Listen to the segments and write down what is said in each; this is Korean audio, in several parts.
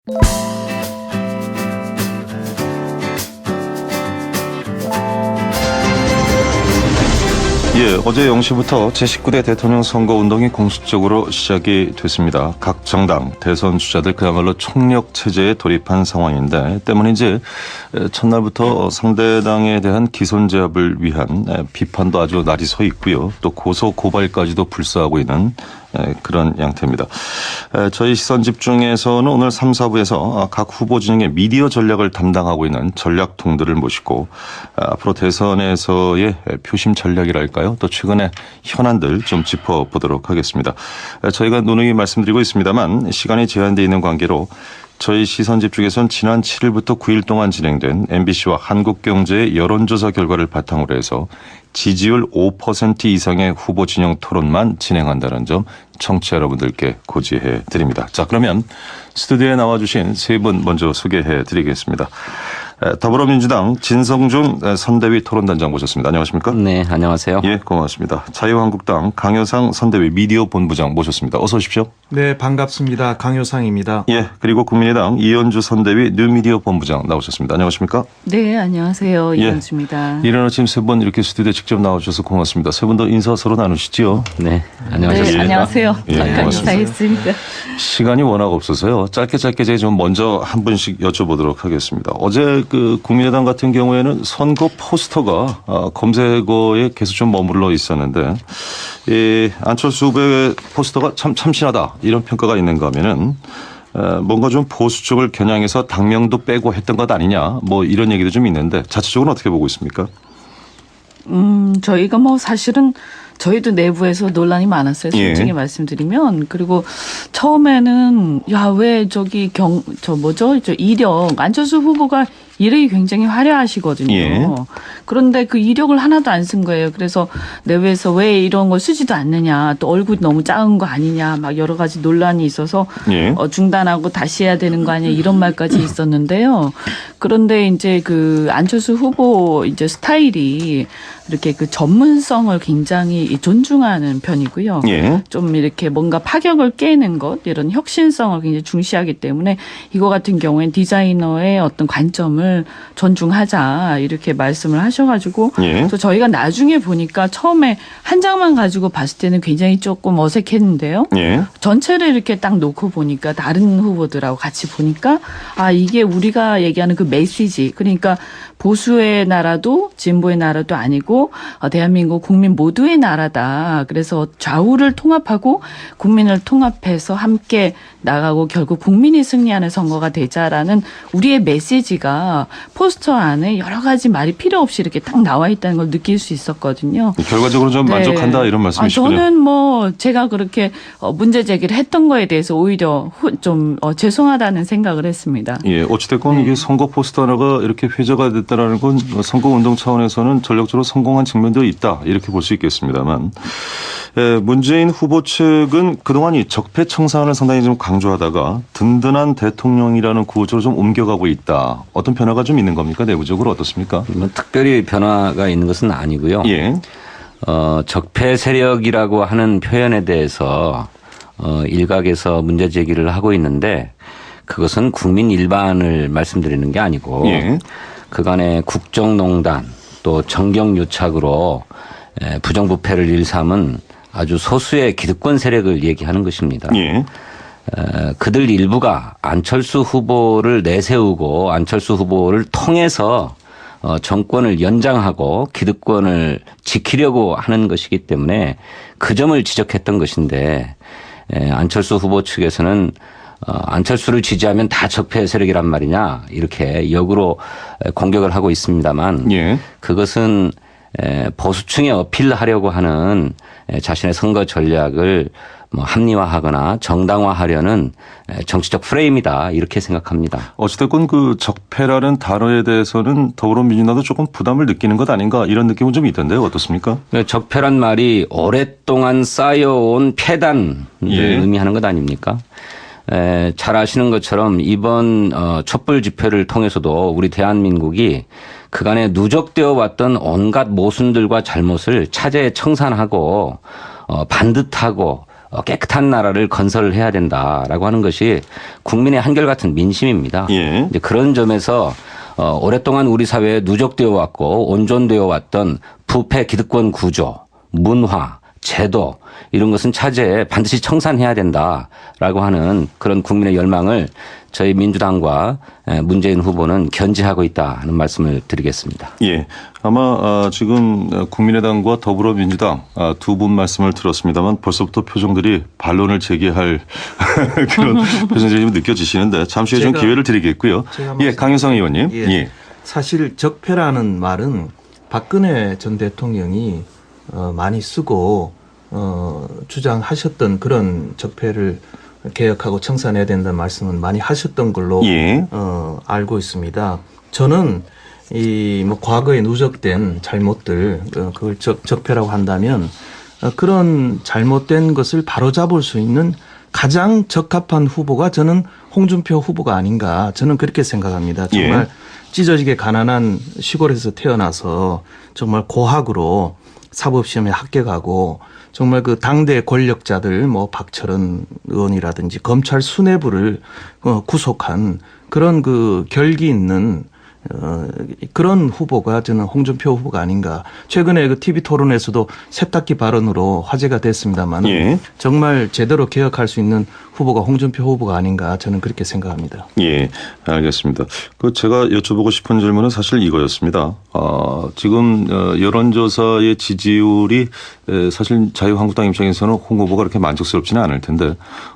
예, 어제 0시부터 제19대 대통령 선거운동이 공식적으로 시작이 됐습니다. 각 정당, 대선 주자들 그야말로 총력 체제에 돌입한 상황인데 때문인지 첫날부터 상대당에 대한 기손 제압을 위한 비판도 아주 날이 서 있고요. 또 고소 고발까지도 불사하고 있는 그런 양태입니다. 저희 시선집중에서는 오늘 3, 4부에서 각 후보 진영의 미디어 전략을 담당하고 있는 전략통들을 모시고 앞으로 대선에서의 표심 전략이랄까요? 또 최근의 현안들 좀 짚어보도록 하겠습니다. 저희가 누누이 말씀드리고 있습니다만 시간이 제한되어 있는 관계로 저희 시선집중에서는 지난 7일부터 9일 동안 진행된 MBC와 한국경제의 여론조사 결과를 바탕으로 해서 지지율 5% 이상의 후보 진영 토론만 진행한다는 점 청취자 여러분들께 고지해 드립니다. 자, 그러면 스튜디오에 나와주신 세 분 먼저 소개해 드리겠습니다. 더불어민주당 진성준 선대위 토론단장 모셨습니다. 안녕하십니까? 네, 안녕하세요. 예, 고맙습니다. 자유한국당 강효상 선대위 미디어 본부장 모셨습니다. 어서 오십시오. 네, 반갑습니다. 강효상입니다. 예, 그리고 국민의당 이현주 선대위 뉴미디어 본부장 나오셨습니다. 안녕하십니까? 네, 안녕하세요. 이현주입니다. 이른 아침 세 분 이렇게 스튜디오에 직접 나와주셔서 고맙습니다. 세 분도 인사 서로 나누시죠? 네, 안녕하셨습니까? 네, 안녕하세요. 예, 잠깐 인사했습니다. 시간이 워낙 없어서요. 짧게 제가 좀 먼저 한 분씩 여쭤보도록 하겠습니다. 어제 그 국민의당 같은 경우에는 선거 포스터가 검색어에 계속 좀 머물러 있었는데 안철수 후보의 포스터가 참 참신하다 이런 평가가 있는가 하면은 뭔가 좀 보수 쪽을 겨냥해서 당명도 빼고 했던 것 아니냐 뭐 이런 얘기도 좀 있는데 자체적으로 어떻게 보고 있습니까? 저희가 뭐 사실은 저희도 내부에서 논란이 많았어요. 솔직히 예. 말씀드리면. 그리고 처음에는 왜 이력 안철수 후보가 이력이 굉장히 화려하시거든요. 예. 그런데 그 이력을 하나도 안 쓴 거예요. 그래서 내부에서 왜 이런 걸 쓰지도 않느냐, 또 얼굴이 너무 작은 거 아니냐, 막 여러 가지 논란이 있어서 예. 중단하고 다시 해야 되는 거 아니냐 이런 말까지 있었는데요. 그런데 이제 그 안철수 후보 이제 스타일이 이렇게 그 전문성을 굉장히 존중하는 편이고요. 예. 좀 이렇게 뭔가 파격을 깨는 것, 이런 혁신성을 굉장히 중시하기 때문에 이거 같은 경우엔 디자이너의 어떤 관점을 존중하자 이렇게 말씀을 하셔가지고 예. 그래서 저희가 나중에 보니까 처음에 한 장만 가지고 봤을 때는 굉장히 조금 어색했는데요. 예. 전체를 이렇게 딱 놓고 보니까 다른 후보들하고 같이 보니까 이게 우리가 얘기하는 그 메시지, 그러니까 보수의 나라도 진보의 나라도 아니고 대한민국 국민 모두의 나라다. 그래서 좌우를 통합하고 국민을 통합해서 함께 나가고 결국 국민이 승리하는 선거가 되자라는 우리의 메시지가 포스터 안에 여러 가지 말이 필요 없이 이렇게 딱 나와 있다는 걸 느낄 수 있었거든요. 결과적으로 좀 네. 만족한다 이런 말씀이시군요. 저는 뭐 제가 그렇게 문제 제기를 했던 거에 대해서 오히려 좀 죄송하다는 생각을 했습니다. 예, 어찌됐건 이게 선거 포스터 하나가 이렇게 회자가 됐다라는 건 선거운동 차원에서는 전략적으로 성공한 측면도 있다 이렇게 볼 수 있겠습니다만 문재인 후보 측은 그동안 이 적폐 청산을 상당히 좀 강조하다가 든든한 대통령이라는 구호로 좀 옮겨가고 있다. 어떤 변화가 좀 있는 겁니까? 내부적으로 어떻습니까? 뭐 특별히 변화가 있는 것은 아니고요. 예. 적폐 세력이라고 하는 표현에 대해서 일각에서 문제 제기를 하고 있는데 그것은 국민 일반을 말씀드리는 게 아니고 예. 그간의 국정농단 또 정경유착으로 부정부패를 일삼은 아주 소수의 기득권 세력을 얘기하는 것입니다. 예. 그들 일부가 안철수 후보를 내세우고 안철수 후보를 통해서 정권을 연장하고 기득권을 지키려고 하는 것이기 때문에 그 점을 지적했던 것인데 안철수 후보 측에서는 안철수를 지지하면 다 적폐 세력이란 말이냐 이렇게 역으로 공격을 하고 있습니다만 예. 그것은 보수층에 어필하려고 하는 자신의 선거 전략을 뭐 합리화하거나 정당화하려는 정치적 프레임이다 이렇게 생각합니다. 어찌됐건 그 적폐라는 단어에 대해서는 더불어민주당도 조금 부담을 느끼는 것 아닌가 이런 느낌은 좀 있던데요. 어떻습니까? 적폐란 말이 오랫동안 쌓여온 폐단을 예. 의미하는 것 아닙니까? 잘 아시는 것처럼 이번 촛불 집회를 통해서도 우리 대한민국이 그간에 누적되어 왔던 온갖 모순들과 잘못을 차제에 청산하고 반듯하고 깨끗한 나라를 건설해야 된다라고 하는 것이 국민의 한결같은 민심입니다. 예. 이제 그런 점에서 오랫동안 우리 사회에 누적되어 왔고 온전되어 왔던 부패 기득권 구조, 문화, 제도 이런 것은 차제에 반드시 청산해야 된다라고 하는 그런 국민의 열망을 저희 민주당과 문재인 후보는 견지하고 있다 하는 말씀을 드리겠습니다. 예. 아마 지금 국민의당과 더불어민주당 두 분 말씀을 들었습니다만 벌써부터 표정들이 반론을 제기할 그런 표정들이 좀 느껴지시는데 잠시 후에 좀 기회를 드리겠고요. 예, 강효상 의원님. 예. 예. 사실 적폐라는 말은 박근혜 전 대통령이 많이 쓰고 주장하셨던 그런 적폐를 개혁하고 청산해야 된다는 말씀은 많이 하셨던 걸로 예. 알고 있습니다. 저는 이 뭐 과거에 누적된 잘못들 그걸 적폐라고 한다면 그런 잘못된 것을 바로잡을 수 있는 가장 적합한 후보가 저는 홍준표 후보가 아닌가 저는 그렇게 생각합니다. 정말 찢어지게 가난한 시골에서 태어나서 정말 고학으로 사법시험에 합격하고 정말 그 당대 권력자들 뭐 박철원 의원이라든지 검찰 수뇌부를 구속한 그런 그 결기 있는 그런 후보가 저는 홍준표 후보가 아닌가. 최근에 그 TV 토론에서도 세탁기 발언으로 화제가 됐습니다만 예. 정말 제대로 개혁할 수 있는 후보가 홍준표 후보가 아닌가 저는 그렇게 생각합니다. 예, 알겠습니다. 그 제가 여쭤보고 싶은 질문은 사실 이거였습니다. 지금 여론조사의 지지율이 사실 자유한국당 입장에서는 홍 후보가 그렇게 만족스럽지는 않을 텐데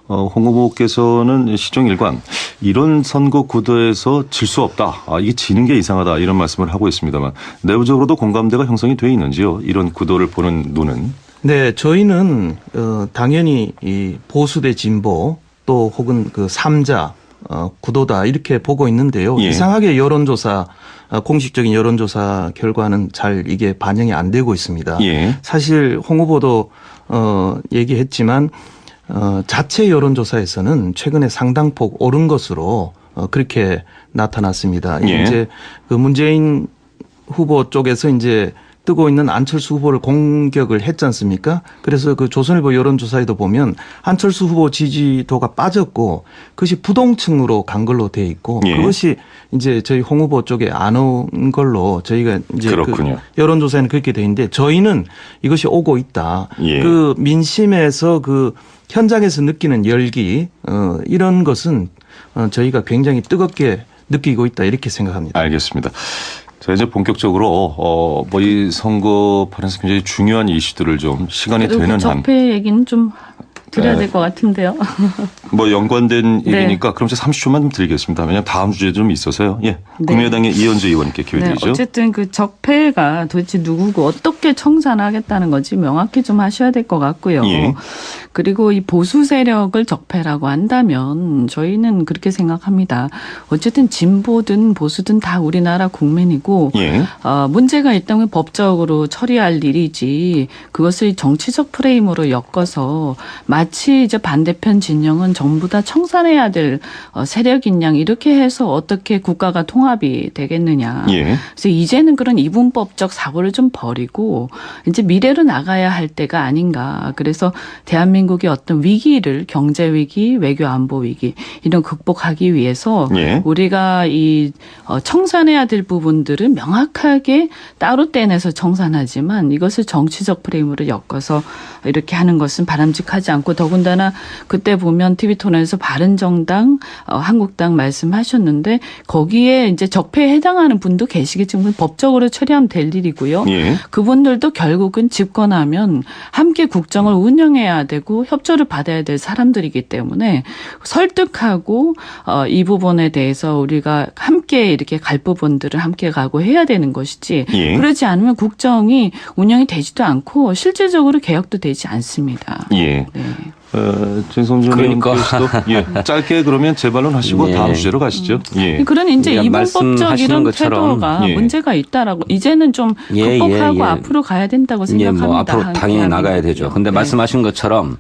홍 후보께서는 시종일관 이런 선거 구도에서 질 수 없다. 이게 지는 게 이상하다 이런 말씀을 하고 있습니다만 내부적으로도 공감대가 형성이 돼 있는지요? 이런 구도를 보는 눈은. 네, 저희는 당연히 이 보수 대 진보 또 혹은 그 삼자 구도다 이렇게 보고 있는데요. 예. 이상하게 여론조사 공식적인 여론조사 결과는 잘 이게 반영이 안 되고 있습니다. 예. 사실 홍 후보도 얘기했지만 자체 여론조사에서는 최근에 상당폭 오른 것으로 그렇게 나타났습니다. 예. 이제 그 문재인 후보 쪽에서 이제 뜨고 있는 안철수 후보를 공격을 했지 않습니까? 그래서 그 조선일보 여론조사에도 보면 안철수 후보 지지도가 빠졌고 그것이 부동층으로 간 걸로 돼 있고 예. 그것이 이제 저희 홍 후보 쪽에 안 온 걸로 저희가 이제 그렇군요. 그 여론조사에는 그렇게 돼 있는데 저희는 이것이 오고 있다. 예. 그 민심에서 그 현장에서 느끼는 열기 이런 것은 저희가 굉장히 뜨겁게 느끼고 있다 이렇게 생각합니다. 알겠습니다. 자, 이제 본격적으로 뭐 이 선거판에서 굉장히 중요한 이슈들을 좀 시간이 되는 한 적폐 얘기는 좀 드려야 될 것 같은데요. 뭐 연관된 네. 얘기니까 그럼 제가 30초만 좀 드리겠습니다. 왜냐하면 다음 주제도 좀 있어서요. 예, 네. 국민의당의 이현주 의원님께 기회 네, 드리죠. 어쨌든 그 적폐가 도대체 누구고 어떻게 청산하겠다는 거지 명확히 좀 하셔야 될 것 같고요. 예. 그리고 이 보수 세력을 적폐라고 한다면 저희는 그렇게 생각합니다. 어쨌든 진보든 보수든 다 우리나라 국민이고 예. 문제가 있다면 법적으로 처리할 일이지 그것을 정치적 프레임으로 엮어서 마치 이제 반대편 진영은 전부 다 청산해야 될 세력인 양 이렇게 해서 어떻게 국가가 통합이 되겠느냐. 예. 그래서 이제는 그런 이분법적 사고를 좀 버리고 이제 미래로 나가야 할 때가 아닌가. 그래서 대한민국의 어떤 위기를 경제 위기, 외교 안보 위기 이런 극복하기 위해서 예. 우리가 이 청산해야 될 부분들은 명확하게 따로 떼내서 청산하지만 이것을 정치적 프레임으로 엮어서 이렇게 하는 것은 바람직하지 않고 더군다나 그때 보면 TV 토론에서 바른정당, 한국당 말씀하셨는데 거기에 이제 적폐에 해당하는 분도 계시겠지만 법적으로 처리하면 될 일이고요. 예. 그분들도 결국은 집권하면 함께 국정을 운영해야 되고 협조를 받아야 될 사람들이기 때문에 설득하고 이 부분에 대해서 우리가 함께 이렇게 갈 부분들을 함께 가고 해야 되는 것이지 예. 그렇지 않으면 국정이 운영이 되지도 않고 실질적으로 개혁도 되지 않습니다. 예. 네. 진성준 그러니까. 의원께서도 예, 짧게 그러면 재발론 하시고 예. 다음 주제로 가시죠. 예. 그런 이제 그러니까 이분법적 말씀하시는 이런 것처럼, 태도가 예. 문제가 있다라고 이제는 좀 예, 극복하고 예, 예. 앞으로 가야 된다고 생각합니다. 뭐 앞으로 당연히 나가야 되죠. 그런데 네. 말씀하신 것처럼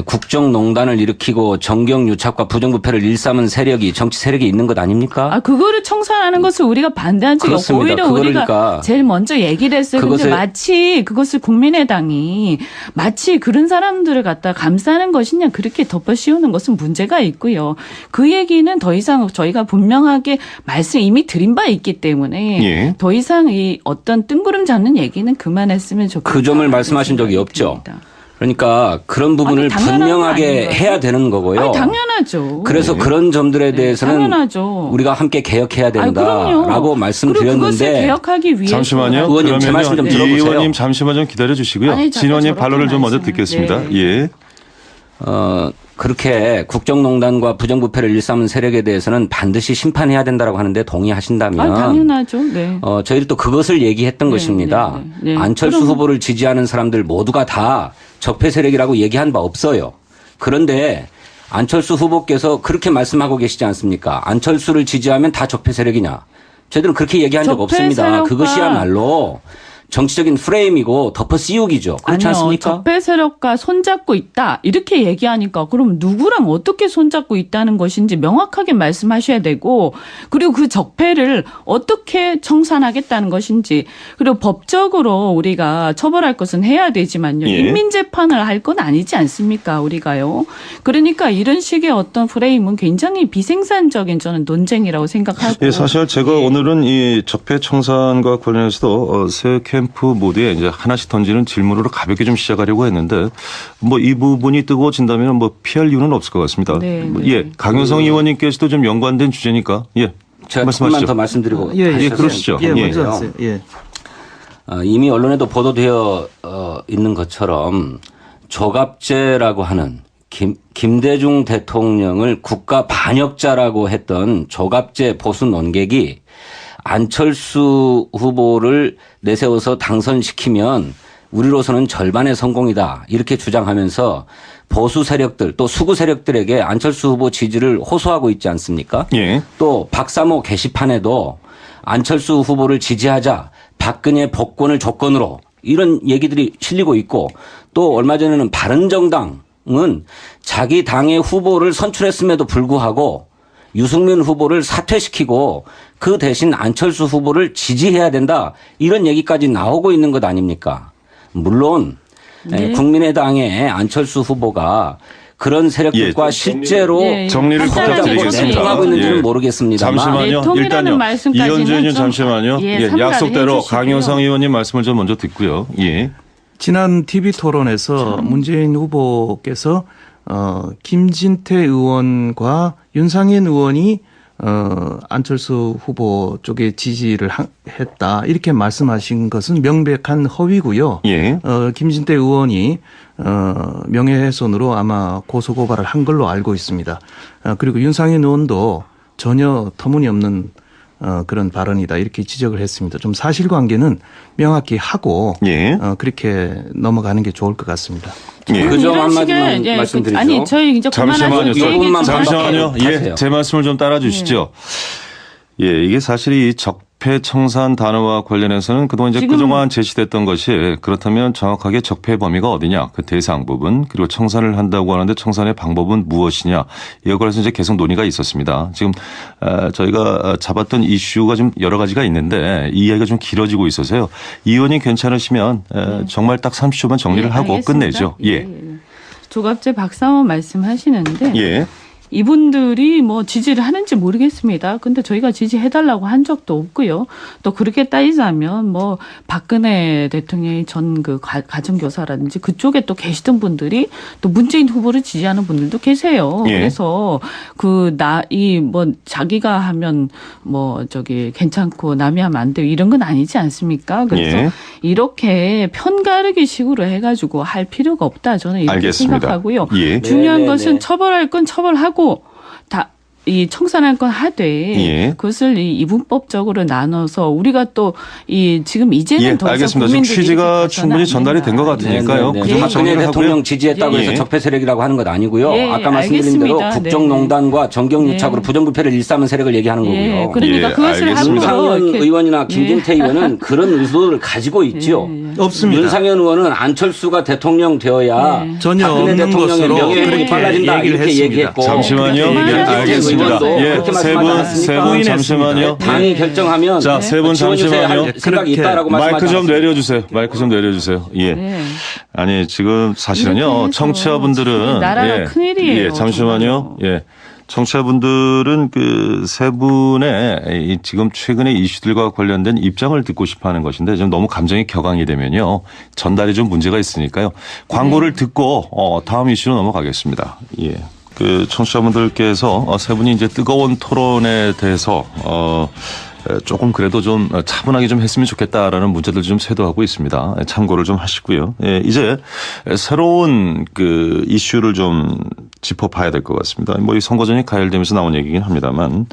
국정농단을 일으키고 정경유착과 부정부패를 일삼은 세력이 정치 세력이 있는 것 아닙니까? 그거를 청산하는 것을 우리가 반대한 적이 없고 그렇습니다. 오히려 그거를 우리가 그러니까 제일 먼저 얘기를 했어요. 근데 그것을- 마치 그것을 국민의당이 마치 그런 사람들을 갖다 감싸 맞다는 것이냐 그렇게 덮어 씌우는 것은 문제가 있고요. 그 얘기는 더 이상 저희가 분명하게 말씀 이미 드린 바 있기 때문에 예. 더 이상 이 어떤 뜬구름 잡는 얘기는 그만했으면 좋겠다. 그 점을 말씀하신 적이 없죠. 듭니다. 그러니까 그런 부분을 당연한 거 분명하게 아닌가요? 해야 되는 거고요. 아니, 당연하죠. 그래서 그런 점들에 대해서는 당연하죠. 우리가 함께 개혁해야 그럼요. 된다라고 그리고 그것을 말씀드렸는데 개혁하기 위해서 잠시만요. 의원님, 제 말씀 좀 이 들어보세요. 의원님 잠시만 좀 기다려 주시고요. 아니, 진 의원님 자꾸 반론을 좀 먼저 저렇게 듣겠습니다. 말씀을. 예. 그렇게 국정농단과 부정부패를 일삼은 세력에 대해서는 반드시 심판해야 된다라고 하는데 동의하신다면 당연하죠. 네. 저희도 또 그것을 얘기했던 것입니다. 네. 안철수 그럼. 후보를 지지하는 사람들 모두가 다 적폐 세력이라고 얘기한 바 없어요. 그런데 안철수 후보께서 그렇게 말씀하고 계시지 않습니까? 안철수를 지지하면 다 적폐 세력이냐? 저희들은 그렇게 얘기한 적 적폐 없습니다. 세력과 그것이야말로 정치적인 프레임이고 덮어 씌우기죠. 그렇지 아니요, 않습니까? 적폐 세력과 손잡고 있다 이렇게 얘기하니까 그럼 누구랑 어떻게 손잡고 있다는 것인지 명확하게 말씀하셔야 되고 그리고 그 적폐를 어떻게 청산하겠다는 것인지 그리고 법적으로 우리가 처벌할 것은 해야 되지만요. 예. 인민재판을 할 건 아니지 않습니까 우리가요. 그러니까 이런 식의 어떤 프레임은 굉장히 비생산적인 저는 논쟁이라고 생각하고 예, 사실 제가 오늘은 이 적폐 청산과 관련해서도 세 캠프 모두에 이제 하나씩 던지는 질문으로 가볍게 좀 시작하려고 했는데 뭐 이 부분이 뜨거워진다면 뭐 피할 이유는 없을 것 같습니다. 네, 뭐 네. 예, 강효성 의원님께서도 좀 연관된 주제니까 예, 제가 조금만 말씀하시죠. 더 말씀드리고 예, 그러시죠. 예, 예. 먼저 하세요. 예. 이미 언론에도 보도되어 있는 것처럼 조갑제라고 하는 김대중 대통령을 국가 반역자라고 했던 조갑제 보수 논객이 안철수 후보를 내세워서 당선시키면 우리로서는 절반의 성공이다 이렇게 주장하면서 보수 세력들 또 수구 세력들에게 안철수 후보 지지를 호소하고 있지 않습니까? 예. 또 박사모 게시판에도 안철수 후보를 지지하자 박근혜 복권을 조건으로 이런 얘기들이 실리고 있고 또 얼마 전에는 바른정당은 자기 당의 후보를 선출했음에도 불구하고 유승민 후보를 사퇴시키고 그 대신 안철수 후보를 지지해야 된다 이런 얘기까지 나오고 있는 것 아닙니까? 물론 네. 국민의당의 안철수 후보가 그런 세력들과 예, 실제로 정리를 부탁드리겠습니다. 하고 있는지는 예. 모르겠습니다만 잠시만요. 네, 통이라는 일단요. 말씀까지는 이현주 의원님 좀, 잠시만요. 예, 예, 삼가를 약속대로 해주시고요. 강효성 의원님 말씀을 좀 먼저 듣고요. 예. 지난 TV 토론에서 문재인 후보께서 김진태 의원과 윤상현 의원이 안철수 후보 쪽에 지지를 했다 이렇게 말씀하신 것은 명백한 허위고요. 예. 김진태 의원이 명예훼손으로 아마 고소고발을 한 걸로 알고 있습니다. 그리고 윤상현 의원도 전혀 터무니없는 그런 발언이다 이렇게 지적을 했습니다. 좀 사실관계는 명확히 하고 예. 그렇게 넘어가는 게 좋을 것 같습니다. 예. 그 점 이런 한마디만 식의, 말씀드리죠. 아니 저희 이제 잠시만요. 그만하시고 얘기 조금만 좀 잠시만요. 반박해 예, 하세요. 제 말씀을 좀 따라주시죠. 예, 이게 사실 이 적폐 청산 단어와 관련해서는 그동안 이제 지금- 그동안 제시됐던 것이 그렇다면 정확하게 적폐 범위가 어디냐, 그 대상 부분, 그리고 청산을 한다고 하는데 청산의 방법은 무엇이냐, 이에 관해서 이제 계속 논의가 있었습니다. 지금 저희가 잡았던 이슈가 좀 여러 가지가 있는데 이 이야기가 좀 길어지고 있어서요. 이 의원님 괜찮으시면 정말 딱 30초만 정리를 네, 하고 알겠습니다. 끝내죠. 예. 조갑제 박사모 말씀하시는데 예. 이분들이 뭐 지지를 하는지 모르겠습니다. 근데 저희가 지지해달라고 한 적도 없고요. 또 그렇게 따지자면 뭐 박근혜 대통령의 전 그 가정교사라든지 그쪽에 또 계시던 분들이 또 문재인 후보를 지지하는 분들도 계세요. 예. 그래서 뭐 자기가 하면 뭐 괜찮고 남이 하면 안 돼요. 이런 건 아니지 않습니까? 그래서 예. 이렇게 편가르기 식으로 해가지고 할 필요가 없다. 저는 이렇게 알겠습니다. 생각하고요. 예. 중요한 네, 것은 네. 처벌할 건 처벌하고 이 청산할 건 하되 예. 그것을 이 이분법적으로 나눠서 우리가 또 지금 이제는 예, 더 이상 알겠습니다. 지금 국민들이 취지가 이렇게 충분히 봐서는 전달이 된 것 안 같으니까요. 네, 그 네, 점은 네. 정리를 박근혜 대통령 하고요. 지지했다고 해서 예. 적폐 세력이라고 하는 것 아니고요. 예, 아까 말씀드린 대로 알겠습니다. 국정농단과 정경유착으로 네. 부정부패를 일삼은 세력을 얘기하는 예, 거고요. 그러니까 예, 그것을 알겠습니다. 하면서 윤상현 이렇게 의원이나 김진태 의원은 그런 의도를 가지고 있죠. 없습니다. 윤상현 의원은 안철수가 대통령 되어야 네. 전혀 박근혜 없는 대통령의 것으로 명예훼손이 그렇게 빨라진다 얘기를 이렇게 했습니다. 얘기했고 잠시만요. 예, 김진태 알겠습니다. 알겠습니다. 의원도 예, 그렇게 세 말씀하지 분 않았습니까? 잠시만요. 당이 결정하면 자, 세 분 지원 유세 잠시만요. 할 생각이 그렇게 있다라고 말씀하지 마이크 좀 않았습니까? 내려주세요. 마이크 좀 내려주세요. 예. 네. 아니 지금 이렇게 사실은요 해서 청취자분들은 나라가 큰일이에요, 예, 잠시만요. 정말로. 예. 청취자분들은 그 세 분의 이 지금 최근의 이슈들과 관련된 입장을 듣고 싶어하는 것인데 지금 너무 감정이 격앙이 되면요 전달이 좀 문제가 있으니까요 광고를 듣고 다음 이슈로 넘어가겠습니다. 예. 그 청취자분들께서 세 분이 이제 뜨거운 토론에 대해서 조금 그래도 좀 차분하게 좀 했으면 좋겠다라는 문제들 좀 쇄도하고 있습니다. 참고를 좀 하시고요. 예, 이제 새로운 그 이슈를 좀 짚어봐야 될 것 같습니다. 뭐 이 선거전이 가열되면서 나온 얘기긴 합니다만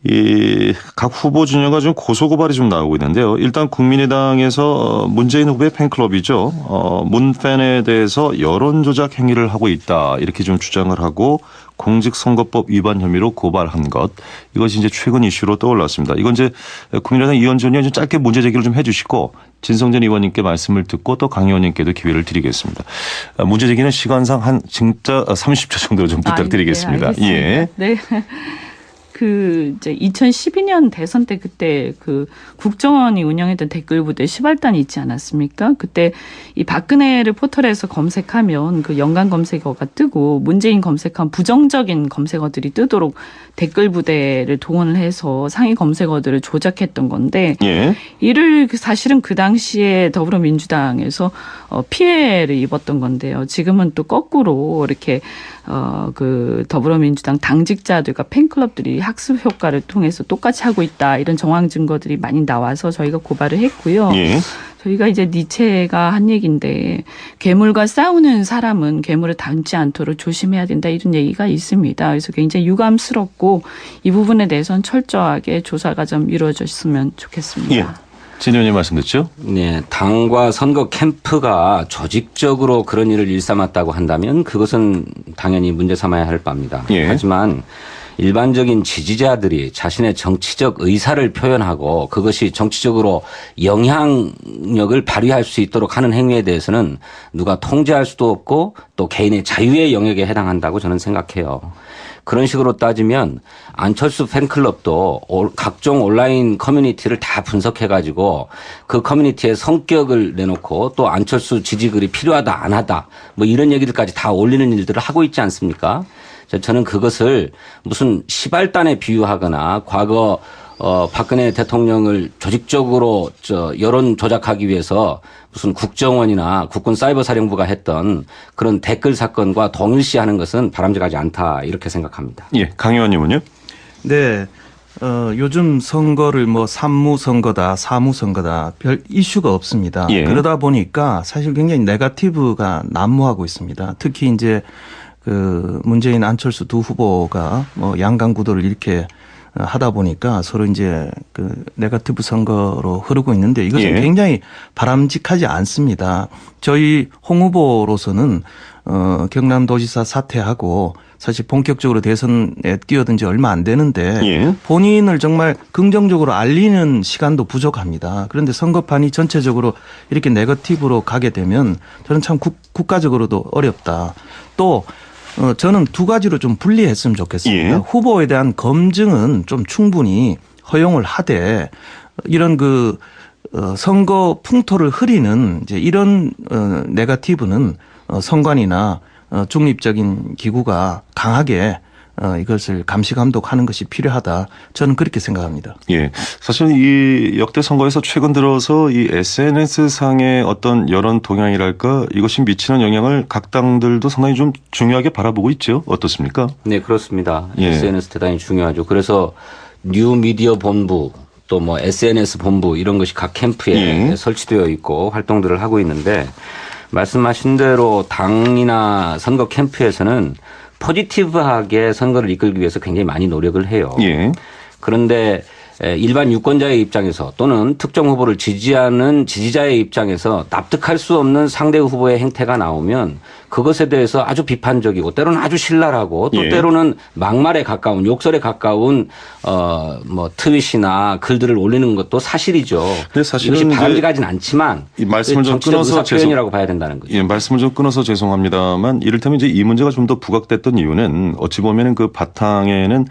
이 각 후보 진영과 좀 고소고발이 좀 나오고 있는데요. 일단 국민의당에서 문재인 후보의 팬클럽이죠. 문팬에 대해서 여론조작 행위를 하고 있다 이렇게 좀 주장을 하고 공직선거법 위반 혐의로 고발한 것 이것이 이제 최근 이슈로 떠올랐습니다. 이건 이제 국민의당 이현주 의원이 짧게 문제 제기를 좀 해주시고 진성전 의원님께 말씀을 듣고 또 강 의원님께도 기회를 드리겠습니다. 문제 제기는 시간상 한 진짜 30초 정도로 좀 부탁드리겠습니다. 네, 예. 네. 이제 2012년 대선 때 그때 그 국정원이 운영했던 댓글 부대 시발단이 있지 않았습니까? 그때 이 박근혜를 포털에서 검색하면 그 연관 검색어가 뜨고 문재인 검색한 부정적인 검색어들이 뜨도록 댓글 부대를 동원을 해서 상위 검색어들을 조작했던 건데 예. 이를 사실은 그 당시에 더불어민주당에서 피해를 입었던 건데요. 지금은 또 거꾸로 이렇게 그 더불어민주당 당직자들과 팬클럽들이 학습 효과를 통해서 똑같이 하고 있다 이런 정황 증거들이 많이 나와서 저희가 고발을 했고요. 예. 저희가 이제 니체가 한 얘기인데 괴물과 싸우는 사람은 괴물을 닮지 않도록 조심해야 된다 이런 얘기가 있습니다. 그래서 굉장히 유감스럽고 이 부분에 대해서는 철저하게 조사가 좀 이루어졌으면 좋겠습니다. 예. 진 의원님 말씀 듣죠? 네, 당과 선거 캠프가 조직적으로 그런 일을 일삼았다고 한다면 그것은 당연히 문제 삼아야 할 바입니다. 예. 하지만 일반적인 지지자들이 자신의 정치적 의사를 표현하고 그것이 정치적으로 영향력을 발휘할 수 있도록 하는 행위에 대해서는 누가 통제할 수도 없고 또 개인의 자유의 영역에 해당한다고 저는 생각해요. 그런 식으로 따지면 안철수 팬클럽도 각종 온라인 커뮤니티를 다 분석해가지고 그 커뮤니티의 성격을 내놓고 또 안철수 지지글이 필요하다 안 하다 뭐 이런 얘기들까지 다 올리는 일들을 하고 있지 않습니까? 저는 그것을 무슨 시발단에 비유하거나 과거 박근혜 대통령을 조직적으로 여론 조작하기 위해서 무슨 국정원이나 국군 사이버사령부가 했던 그런 댓글 사건과 동일시하는 것은 바람직하지 않다 이렇게 생각합니다. 예. 강 의원님은요? 네. 요즘 선거를 뭐 산무선거다, 사무선거다 별 이슈가 없습니다. 예. 그러다 보니까 사실 굉장히 네거티브가 난무하고 있습니다. 특히 이제 그 문재인 안철수 두 후보가 뭐 양강 구도를 이렇게 하다 보니까 서로 이제 그 네거티브 선거로 흐르고 있는데 이것은 예. 굉장히 바람직하지 않습니다. 저희 홍 후보로서는 경남도지사 사퇴하고 사실 본격적으로 대선에 뛰어든 지 얼마 안 되는데 예. 본인을 정말 긍정적으로 알리는 시간도 부족합니다. 그런데 선거판이 전체적으로 이렇게 네거티브로 가게 되면 저는 참 국가적으로도 어렵다. 또 저는 두 가지로 좀 분리했으면 좋겠습니다. 예. 후보에 대한 검증은 좀 충분히 허용을 하되 이런 그 선거 풍토를 흐리는 이제 이런 네거티브는 선관위나 중립적인 기구가 강하게 이것을 감시 감독하는 것이 필요하다. 저는 그렇게 생각합니다. 예. 사실 이 역대 선거에서 최근 들어서 이 SNS 상의 어떤 여론 동향이랄까 이것이 미치는 영향을 각 당들도 상당히 좀 중요하게 바라보고 있죠. 어떻습니까? 네, 그렇습니다. 예. SNS 대단히 중요하죠. 그래서 뉴미디어 본부 또 뭐 SNS 본부 이런 것이 각 캠프에 예. 설치되어 있고 활동들을 하고 있는데 말씀하신 대로 당이나 선거 캠프에서는 포지티브하게 선거를 이끌기 위해서 굉장히 많이 노력을 해요. 예. 그런데 일반 유권자의 입장에서 또는 특정 후보를 지지하는 지지자의 입장에서 납득할 수 없는 상대 후보의 행태가 나오면 그것에 대해서 아주 비판적이고 때로는 아주 신랄하고 또 예. 때로는 막말에 가까운 욕설에 가까운 뭐 트윗이나 글들을 올리는 것도 사실이죠. 근데 사실은 이것이 이제 바람직하진 않지만 이 말씀을 좀 정치적 끊어서 의사 표현이라고 봐야 된다는 거죠. 예, 말씀을 좀 끊어서 죄송합니다만 이를테면 이제 이 문제가 좀 더 부각됐던 이유는 어찌 보면은 그 바탕에는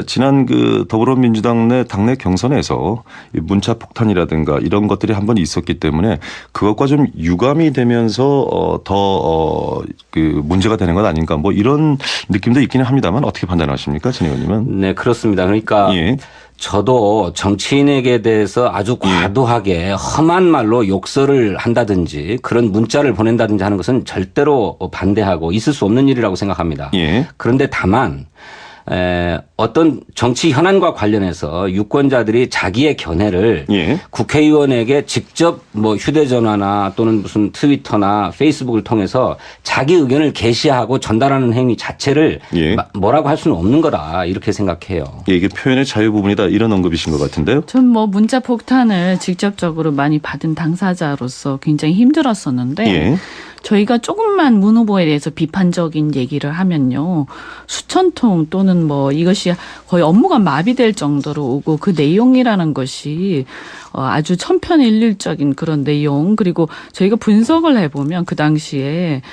지난 그 더불어민주당 내 당내 경선에서 이 문자 폭탄이라든가 이런 것들이 한번 있었기 때문에 그것과 좀 유감이 되면서 더 그 문제가 되는 것 아닌가 뭐 이런 느낌도 있기는 합니다만 어떻게 판단하십니까, 진 의원님은? 네, 그렇습니다. 그러니까 예. 저도 정치인에게 대해서 아주 과도하게 험한 말로 욕설을 한다든지 그런 문자를 보낸다든지 하는 것은 절대로 반대하고 있을 수 없는 일이라고 생각합니다. 예. 그런데 다만 어떤 정치 현안과 관련해서 유권자들이 자기의 견해를 예. 국회의원에게 직접 뭐 휴대전화나 또는 무슨 트위터나 페이스북을 통해서 자기 의견을 게시하고 전달하는 행위 자체를 예. 뭐라고 할 수는 없는 거다 이렇게 생각해요. 예, 이게 표현의 자유 부분이다 이런 언급이신 것 같은데요. 전 뭐 문자 폭탄을 직접적으로 많이 받은 당사자로서 굉장히 힘들었었는데 예. 저희가 조금만 문 후보에 대해서 비판적인 얘기를 하면요. 수천 통 또는 뭐 이것이 거의 업무가 마비될 정도로 오고 그 내용이라는 것이 아주 천편일률적인 그런 내용 그리고 저희가 분석을 해보면 그 당시에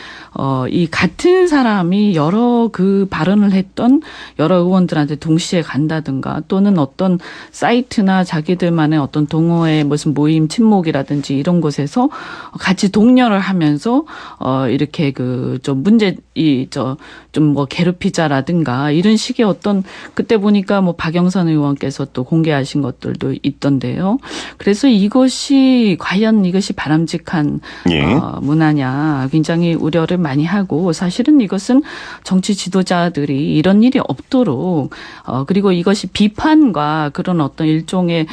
이 같은 사람이 여러 그 발언을 했던 여러 의원들한테 동시에 간다든가 또는 어떤 사이트나 자기들만의 어떤 동호회 무슨 모임 친목이라든지 이런 곳에서 같이 독려를 하면서 이렇게 그 좀 문제 좀 뭐 괴롭히자라든가 이런 식의 어떤 그때 보니까 뭐 박영선 의원께서 또 공개하신 것들도 있던데요. 그래서 이것이 과연 이것이 바람직한 예. 문화냐 굉장히 우려를 많이 하고 사실은 이것은 정치 지도자들이 이런 일이 없도록 그리고 이것이 비판과 그런 어떤 일종의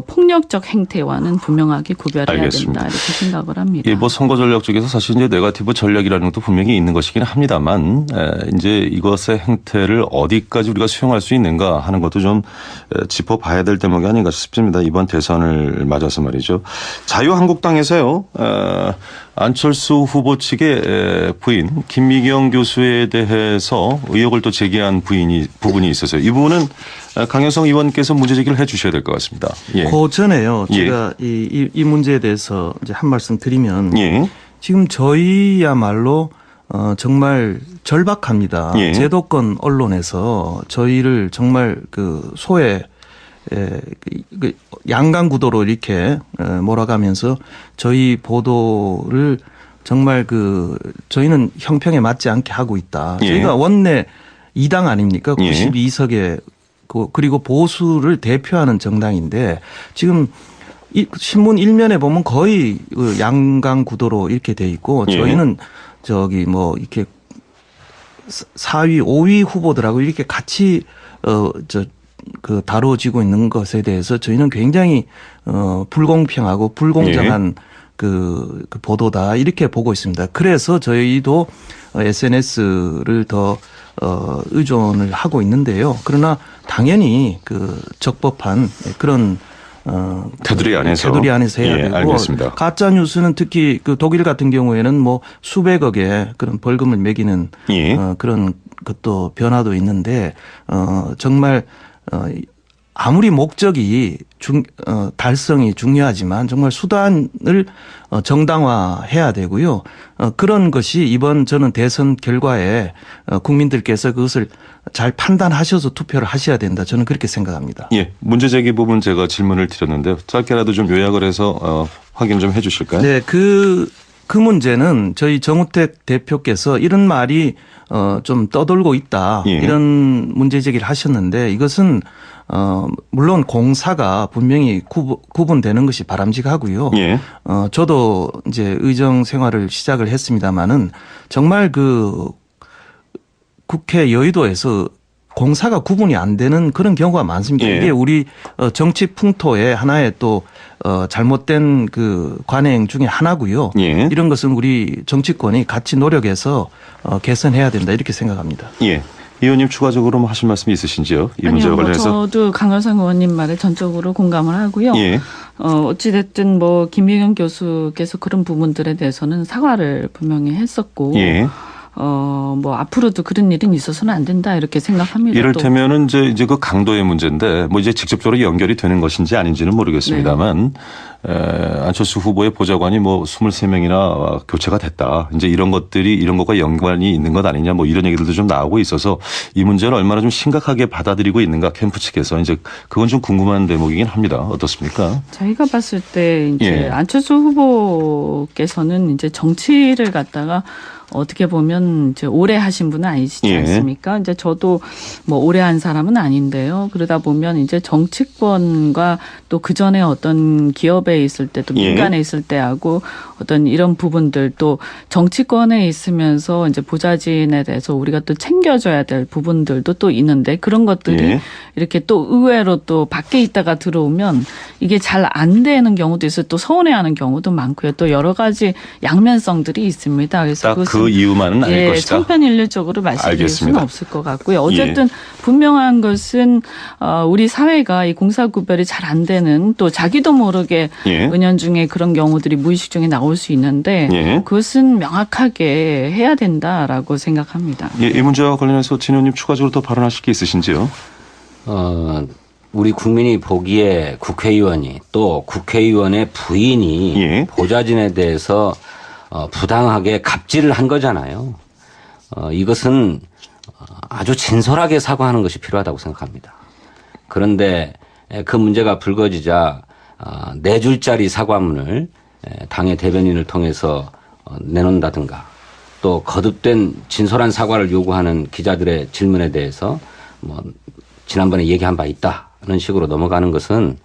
폭력적 행태와는 분명하게 구별해야 알겠습니다. 된다 이렇게 생각을 합니다. 예, 뭐 선거 전략 쪽에서 사실 이제 네거티브 전략이라는 것도 분명히 있는 것이긴 합니다만 이제 이것의 행태를 어디까지 우리가 수용할 수 있는가 하는 것도 좀 짚어봐야 될 대목이 아닌가 싶습니다. 이번 대선을 맞아서 말이죠. 자유한국당에서요. 안철수 후보 측의 부인 김미경 교수에 대해서 의혹을 또 제기한 부분이 있어서요. 이 부분은 강효성 의원께서 문제 제기를 해 주셔야 될 것 같습니다. 예. 그 전에요. 예. 제가 이 문제에 대해서 이제 한 말씀 드리면 예. 지금 저희야말로 정말 절박합니다. 예. 제도권 언론에서 저희를 정말 그 소외 양강구도로 이렇게 몰아가면서 저희 보도를 정말 저희는 형평에 맞지 않게 하고 있다. 예. 저희가 원내 2당 아닙니까? 예. 92석에 그리고 보수를 대표하는 정당인데 지금 신문 일면에 보면 거의 양강구도로 이렇게 돼 있고 예. 저희는 저기 뭐 이렇게 4위, 5위 후보들하고 이렇게 같이 다뤄지고 있는 것에 대해서 저희는 굉장히 불공평하고 불공정한 그 보도다 이렇게 보고 있습니다. 그래서 저희도 SNS를 더 의존을 하고 있는데요. 그러나 당연히 적법한 그런 테두리 안에서 해야 예, 되고 알겠습니다. 가짜 뉴스는 특히 독일 같은 경우에는 뭐 수백억의 그런 벌금을 매기는 예. 그런 것도 변화도 있는데 정말 아무리 목적이 달성이 중요하지만 정말 수단을 정당화해야 되고요. 그런 것이 이번 저는 대선 결과에 국민들께서 그것을 잘 판단하셔서 투표를 하셔야 된다. 저는 그렇게 생각합니다. 예, 문제 제기 부분 제가 질문을 드렸는데요. 짧게라도 좀 요약을 해서 확인 좀 해 주실까요? 네, 그 문제는 저희 정우택 대표께서 이런 말이 좀 떠돌고 있다. 예. 이런 문제 제기를 하셨는데 이것은 물론 공사가 분명히 구분되는 것이 바람직하고요. 예. 저도 이제 의정 생활을 시작을 했습니다마는 정말 국회 여의도에서 공사가 구분이 안 되는 그런 경우가 많습니다. 예. 이게 우리 정치 풍토의 하나의 또 잘못된 관행 중에 하나고요. 예. 이런 것은 우리 정치권이 같이 노력해서 개선해야 된다 이렇게 생각합니다. 예. 이 의원님 추가적으로 뭐 하실 말씀이 있으신지요? 이 문제와 아니요, 관련해서. 저도 강효상 의원님 말에 전적으로 공감을 하고요. 예. 어찌됐든 뭐 김미경 교수께서 그런 부분들에 대해서는 사과를 분명히 했었고, 예. 뭐 앞으로도 그런 일은 있어서는 안 된다 이렇게 생각합니다. 또. 이를테면은 이제 그 강도의 문제인데 뭐 이제 직접적으로 연결이 되는 것인지 아닌지는 모르겠습니다만 안철수 후보의 보좌관이 뭐 23명이나 교체가 됐다. 이제 이런 것과 연관이 있는 것 아니냐 뭐 이런 얘기들도 좀 나오고 있어서 이 문제는 얼마나 좀 심각하게 받아들이고 있는가 캠프 측에서 이제 그건 좀 궁금한 대목이긴 합니다. 어떻습니까? 저희가 봤을 때 이제 예. 안철수 후보께서는 이제 정치를 갖다가 어떻게 보면 이제 오래 하신 분은 아니시지 예. 않습니까? 이제 저도 뭐 오래 한 사람은 아닌데요. 그러다 보면 이제 정치권과 또 그 전에 어떤 기업에 있을 때 또 예. 민간에 있을 때하고 어떤 이런 부분들 또 정치권에 있으면서 이제 보좌진에 대해서 우리가 또 챙겨줘야 될 부분들도 또 있는데 그런 것들이 예. 이렇게 또 의외로 또 밖에 있다가 들어오면 이게 잘 안 되는 경우도 있어요. 또 서운해하는 경우도 많고요. 또 여러 가지 양면성들이 있습니다. 그래서 딱 그 이유만은 아닐 것이다. 천편일률적으로 말씀드릴 수는 알겠습니다. 없을 것 같고요. 어쨌든 분명한 것은 우리 사회가 이 공사구별이 잘 안 되는 또 자기도 모르게 예. 은연중에 그런 경우들이 무의식 중에 나올 수 있는데 예. 그것은 명확하게 해야 된다라고 생각합니다. 예, 이 문제와 관련해서 진 의원님 추가적으로 더 발언하실 게 있으신지요? 우리 국민이 보기에 국회의원이 또 국회의원의 부인이 예. 보좌진에 대해서 부당하게 갑질을 한 거잖아요. 이것은 아주 진솔하게 사과하는 것이 필요하다고 생각합니다. 그런데 그 문제가 불거지자 4줄짜리 사과문을 당의 대변인을 통해서 내놓는다든가 또 거듭된 진솔한 사과를 요구하는 기자들의 질문에 대해서 뭐 지난번에 얘기한 바 있다는 식으로 넘어가는 것은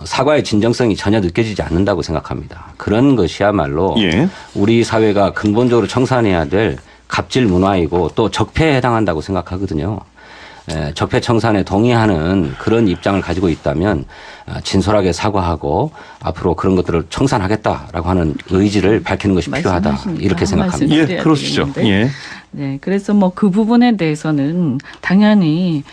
사과의 진정성이 전혀 느껴지지 않는다고 생각합니다. 그런 것이야말로 예. 우리 사회가 근본적으로 청산해야 될 갑질 문화이고 또 적폐에 해당한다고 생각하거든요. 적폐 청산에 동의하는 그런 입장을 가지고 있다면 진솔하게 사과하고 앞으로 그런 것들을 청산하겠다라고 하는 의지를 밝히는 것이 필요하다 말씀하시니까 이렇게 생각합니다. 말씀- 예, 드려야 그러시죠. 되겠는데. 예. 네, 그래서 뭐 그 부분에 대해서는 당연히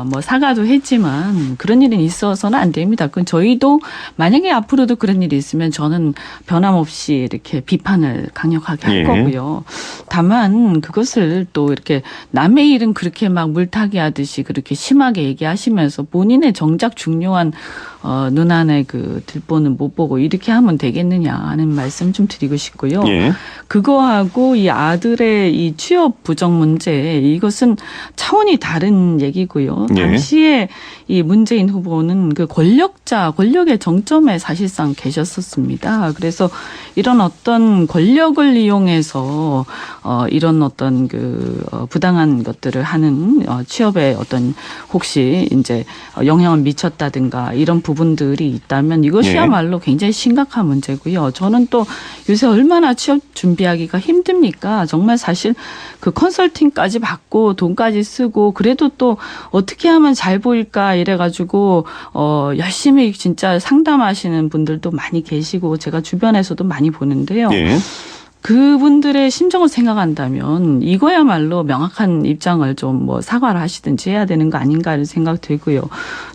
뭐 사과도 했지만 그런 일은 있어서는 안 됩니다. 그건 저희도 만약에 앞으로도 그런 일이 있으면 저는 변함없이 이렇게 비판을 강력하게 할 예. 거고요. 다만 그것을 또 이렇게 남의 일은 그렇게 막 물타기 하듯이 그렇게 심하게 얘기하시면서 본인의 정작 중요한 눈 안에 그 들보는 못 보고 이렇게 하면 되겠느냐 하는 말씀 좀 드리고 싶고요. 예. 그거하고 이 아들의 이 취업 부정 문제 이것은 차원이 다른 얘기고요. 예. 당시에 이 문재인 후보는 그 권력의 정점에 사실상 계셨었습니다. 그래서 이런 어떤 권력을 이용해서 이런 어떤 그 부당한 것들을 하는 취업에 어떤 혹시 이제 영향을 미쳤다든가 이런 부분들이 있다면 이것이야말로 굉장히 심각한 문제고요. 저는 또 요새 얼마나 취업 준비하기가 힘듭니까? 정말 사실 그 컨설팅까지 받고 돈까지 쓰고 그래도 또 어떻게 하면 잘 보일까 이래가지고 열심히 진짜 상담하시는 분들도 많이 계시고 제가 주변에서도 많이 보는데요. 예. 그분들의 심정을 생각한다면 이거야말로 명확한 입장을 좀 뭐 사과를 하시든지 해야 되는 거 아닌가 이런 생각 들고요.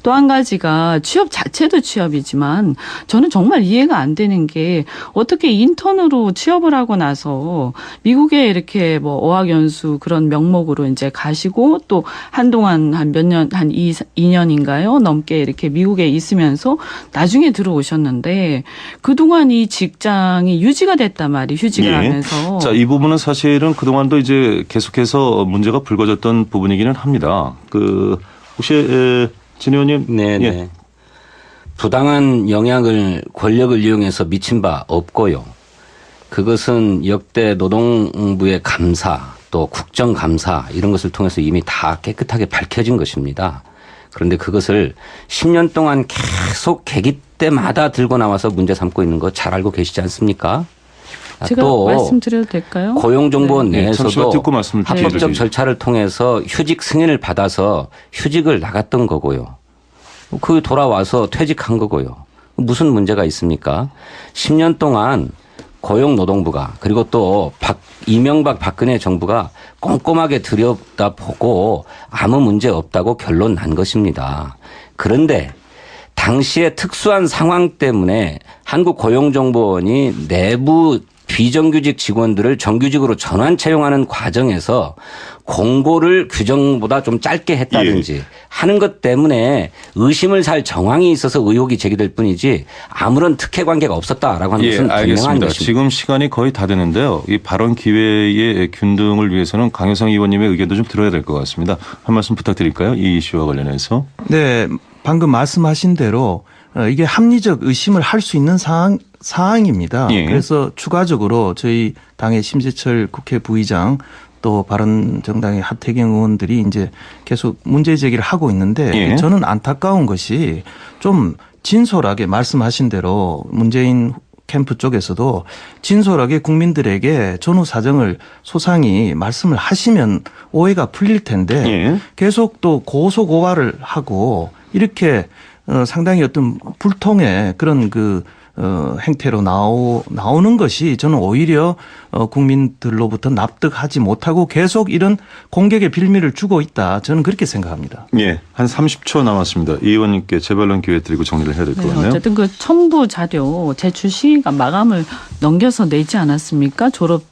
또 한 가지가 취업 자체도 취업이지만 저는 정말 이해가 안 되는 게 어떻게 인턴으로 취업을 하고 나서 미국에 이렇게 뭐 어학연수 그런 명목으로 이제 가시고 또 한동안 한 몇 년, 한 2년인가요? 넘게 이렇게 미국에 있으면서 나중에 들어오셨는데 그동안 이 직장이 유지가 됐단 말이에요. 휴직을 예. 하면서. 자, 이 부분은 사실은 그동안도 이제 계속해서 문제가 불거졌던 부분이기는 합니다. 혹시 진 의원님. 네, 예. 네. 부당한 영향을 권력을 이용해서 미친 바 없고요. 그것은 역대 노동부의 감사 또 국정감사 이런 것을 통해서 이미 다 깨끗하게 밝혀진 것입니다. 그런데 그것을 10년 동안 계속 계기 때마다 들고 나와서 문제 삼고 있는 거 잘 알고 계시지 않습니까? 제가 또 말씀드려도 될까요? 고용정보원 네. 잠시만 내에서도 듣고 말씀을 좀 합법적 드려주시죠. 절차를 통해서 휴직 승인을 받아서 휴직을 나갔던 거고요. 그 돌아와서 퇴직한 거고요. 무슨 문제가 있습니까? 10년 동안 고용노동부가 그리고 또 이명박 박근혜 정부가 꼼꼼하게 들여다보고 아무 문제 없다고 결론 난 것입니다. 그런데 당시의 특수한 상황 때문에 한국고용정보원이 내부 비정규직 직원들을 정규직으로 전환 채용하는 과정에서 공고를 규정보다 좀 짧게 했다든지 하는 것 때문에 의심을 살 정황이 있어서 의혹이 제기될 뿐이지 아무런 특혜 관계가 없었다라고 하는 것은 분명한 알겠습니다. 것입니다. 지금 시간이 거의 다 되는데요. 이 발언 기회의 균등을 위해서는 강효상 의원님의 의견도 좀 들어야 될 것 같습니다. 한 말씀 부탁드릴까요? 이 이슈와 관련해서. 네, 방금 말씀하신 대로 이게 합리적 의심을 할 수 있는 사항입니다. 예. 그래서 추가적으로 저희 당의 심재철 국회 부의장 또 바른정당의 하태경 의원들이 이제 계속 문제 제기를 하고 있는데 예. 저는 안타까운 것이 좀 진솔하게 말씀하신 대로 문재인 캠프 쪽에서도 진솔하게 국민들에게 전후 사정을 소상히 말씀을 하시면 오해가 풀릴 텐데 예. 계속 또 고소고발을 하고 이렇게 상당히 어떤 불통의 그런 행태로 나오는 것이 저는 오히려 국민들로부터 납득하지 못하고 계속 이런 공격의 빌미를 주고 있다. 저는 그렇게 생각합니다. 예, 한 30초 남았습니다. 이 의원님께 재발론 기회 드리고 정리를 해야 될 것 같네요. 어쨌든 그 첨부 자료 제출 시간 마감을 넘겨서 내지 않았습니까? 졸업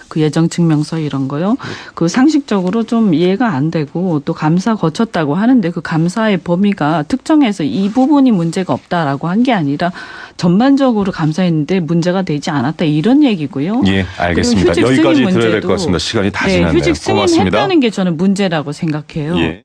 그 예정 증명서 이런 거요. 그 상식적으로 좀 이해가 안 되고 또 감사 거쳤다고 하는데 그 감사의 범위가 특정해서 이 부분이 문제가 없다라고 한 게 아니라 전반적으로 감사했는데 문제가 되지 않았다 이런 얘기고요. 예, 알겠습니다. 그리고 휴직 여기까지 승인 들어야 될 문제도 것 같습니다. 시간이 다 네, 지났네요. 휴직 고맙습니다. 승인했다는 게 저는 문제라고 생각해요. 예.